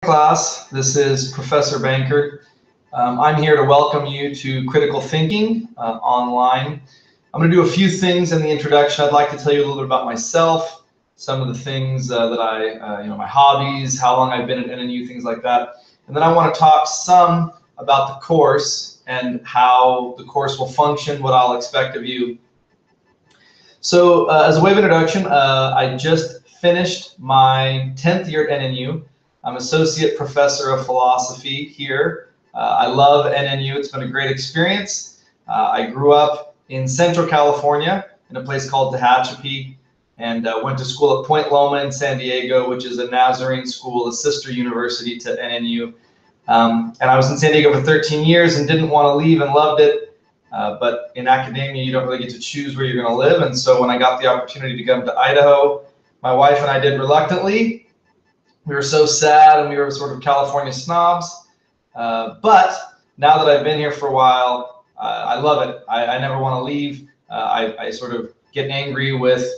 class. This is Professor Bankert. I'm here to welcome you to Critical Thinking online. I'm going to do a few things in the introduction. I'd like to tell you a little bit about myself, some of the things that my hobbies, how long I've been at NNU, things like that. And then I want to talk some about the course and how the course will function, what I'll expect of you. So as a way of introduction, I just finished my 10th year at NNU. I'm Associate Professor of Philosophy here. I love NNU. It's been a great experience. I grew up in Central California in a place called Tehachapi, and went to school at Point Loma in San Diego, which is a Nazarene school, a sister university to NNU. And I was in San Diego for 13 years and didn't want to leave and loved it. But in academia, you don't really get to choose where you're going to live. And so when I got the opportunity to come to Idaho, my wife and I did reluctantly. We were so sad and we were sort of California snobs. But now that I've been here for a while, I love it. I never want to leave. I sort of get angry with,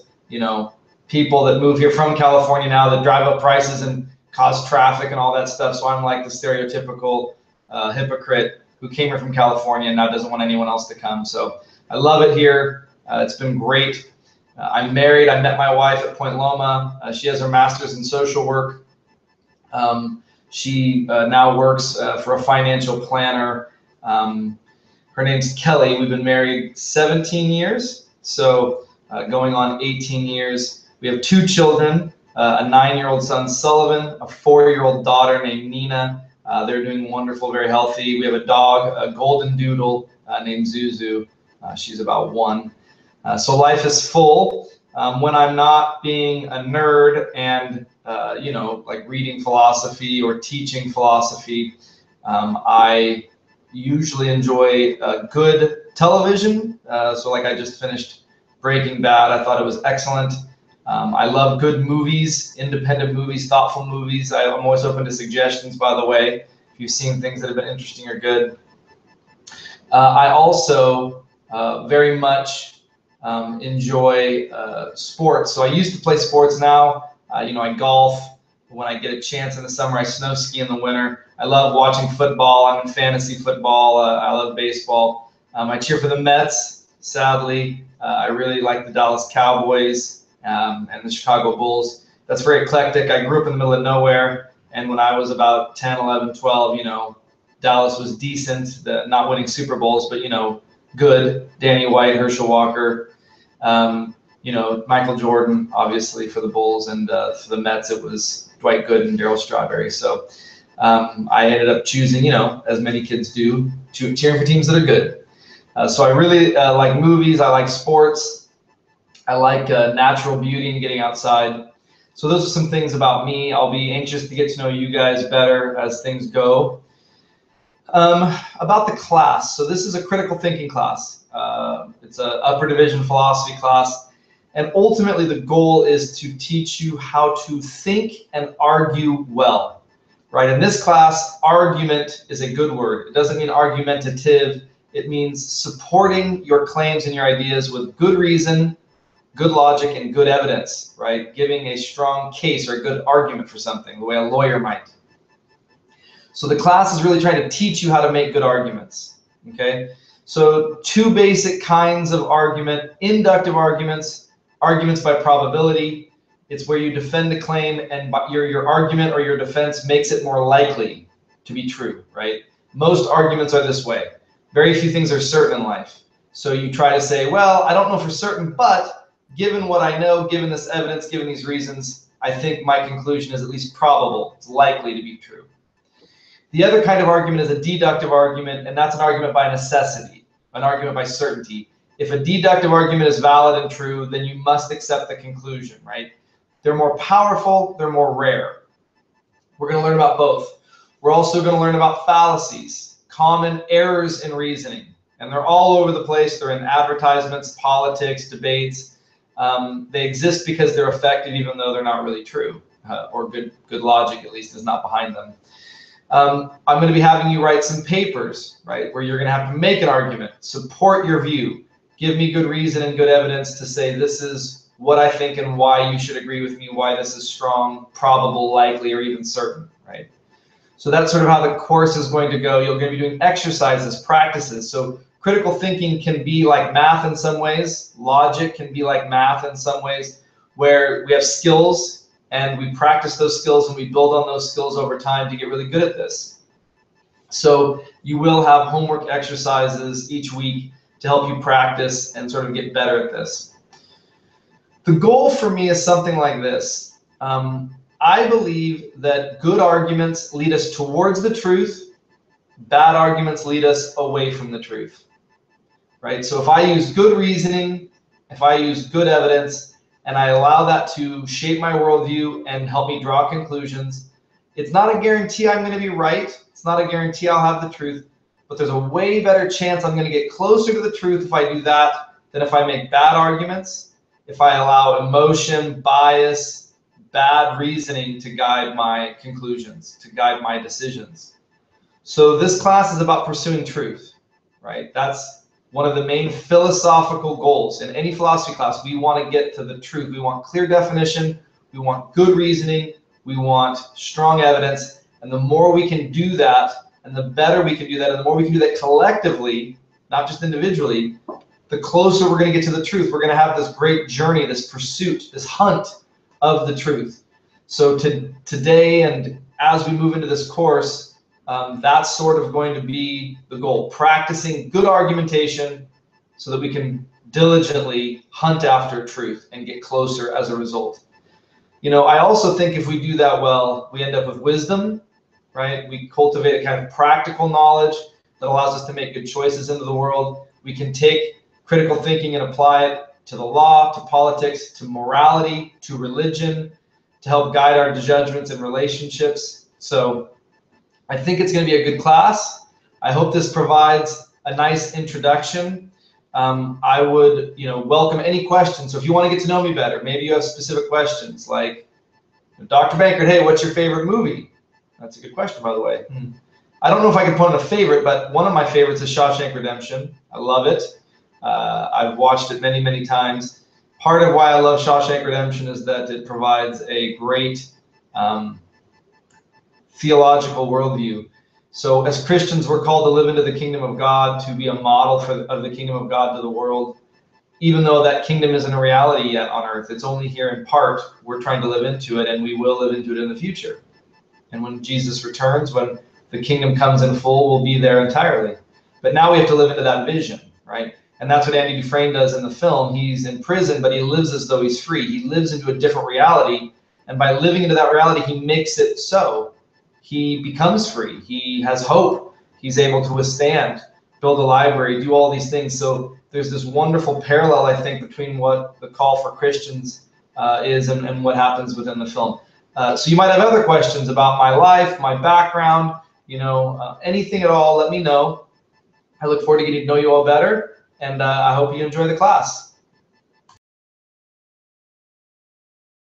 people that move here from California now that drive up prices and cause traffic and all that stuff. So I'm like the stereotypical hypocrite who came here from California and now doesn't want anyone else to come. So I love it here. It's been great. I'm married. I met my wife at Point Loma. She has her master's in social work. She now works for a financial planner. Her name's Kelly. We've been married 17 years, so going on 18 years. We have 2 children, a 9-year-old son, Sullivan, a 4-year-old daughter named Nina. They're doing wonderful, very healthy. We have a dog, a golden doodle named Zuzu. She's about 1. So life is full. When I'm not being a nerd and like reading philosophy or teaching philosophy, I usually enjoy good television. So like I just finished Breaking Bad. I thought it was excellent. I love good movies, independent movies, thoughtful movies. I'm always open to suggestions, by the way, if you've seen things that have been interesting or good. I also very much enjoy sports. So I used to play sports. Now, I golf when I get a chance in the summer. I snow ski in the winter. I love watching football. I'm in fantasy football. I love baseball. I cheer for the Mets, sadly. I really like the Dallas Cowboys and the Chicago Bulls. That's very eclectic. I grew up in the middle of nowhere, and when I was about 10, 11, 12, Dallas was decent, not winning Super Bowls, but, good. Danny White, Herschel Walker, Michael Jordan, obviously, for the Bulls, and for the Mets, it was Dwight Gooden and Darryl Strawberry. So I ended up choosing, as many kids do, cheering for teams that are good. So I really like movies. I like sports. I like natural beauty and getting outside. So those are some things about me. I'll be anxious to get to know you guys better as things go. About the class. So this is a critical thinking class. It's an upper division philosophy class. And ultimately, the goal is to teach you how to think and argue well, right? In this class, argument is a good word. It doesn't mean argumentative. It means supporting your claims and your ideas with good reason, good logic, and good evidence, right? Giving a strong case or a good argument for something, the way a lawyer might. So the class is really trying to teach you how to make good arguments, okay? So 2 basic kinds of argument: inductive arguments, arguments by probability. It's where you defend the claim and your argument or your defense makes it more likely to be true, right? Most arguments are this way. Very few things are certain in life. So you try to say, well, I don't know for certain, but given what I know, given this evidence, given these reasons, I think my conclusion is at least probable. It's likely to be true. The other kind of argument is a deductive argument, and that's an argument by necessity, an argument by certainty. If a deductive argument is valid and true, then you must accept the conclusion, right? They're more powerful, they're more rare. We're going to learn about both. We're also going to learn about fallacies, common errors in reasoning, and they're all over the place. They're in advertisements, politics, debates. They exist because they're effective, even though they're not really true, or good logic, at least, is not behind them. I'm going to be having you write some papers, right, where you're going to have to make an argument, support your view, give me good reason and good evidence to say this is what I think and why you should agree with me, why this is strong, probable, likely, or even certain, right? So that's sort of how the course is going to go. You're going to be doing exercises, practices. So critical thinking can be like math in some ways. Logic can be like math in some ways, where we have skills and we practice those skills and we build on those skills over time to get really good at this. So you will have homework exercises each week to help you practice and sort of get better at this. The goal for me is something like this. I believe that good arguments lead us towards the truth. Bad arguments lead us away from the truth, right? So if I use good reasoning, if I use good evidence, and I allow that to shape my worldview and help me draw conclusions, it's not a guarantee I'm going to be right. It's not a guarantee I'll have the truth, but there's a way better chance I'm going to get closer to the truth if I do that than if I make bad arguments, if I allow emotion, bias, bad reasoning to guide my conclusions, to guide my decisions. So this class is about pursuing truth, right? That's one of the main philosophical goals. In any philosophy class, we want to get to the truth. We want clear definition. We want good reasoning. We want strong evidence. And the more we can do that, and the better we can do that, and the more we can do that collectively, not just individually, the closer we're going to get to the truth. We're going to have this great journey, this pursuit, this hunt of the truth. So today and as we move into this course, that's sort of going to be the goal, practicing good argumentation so that we can diligently hunt after truth and get closer as a result. You know, I also think if we do that well, we end up with wisdom, right? We cultivate a kind of practical knowledge that allows us to make good choices into the world. We can take critical thinking and apply it to the law, to politics, to morality, to religion, to help guide our judgments and relationships. So I think it's going to be a good class. I hope this provides a nice introduction. I would, welcome any questions. So if you want to get to know me better, maybe you have specific questions like, Dr. Bankert, hey, what's your favorite movie? That's a good question, by the way. I don't know if I can put in a favorite, but one of my favorites is Shawshank Redemption. I love it. I've watched it many, many times. Part of why I love Shawshank Redemption is that it provides a great theological worldview. So as Christians, we're called to live into the kingdom of God, to be a model of the kingdom of God to the world. Even though that kingdom isn't a reality yet on earth, it's only here in part. We're trying to live into it, and we will live into it in the future. And when Jesus returns, when the kingdom comes in full, we'll be there entirely. But now we have to live into that vision, right? And that's what Andy Dufresne does in the film. He's in prison, but he lives as though he's free. He lives into a different reality. And by living into that reality, he makes it so. He becomes free. He has hope. He's able to withstand, build a library, do all these things. So there's this wonderful parallel, I think, between what the call for Christians is and what happens within the film. So you might have other questions about my life, my background, anything at all, let me know. I look forward to getting to know you all better. And I hope you enjoy the class.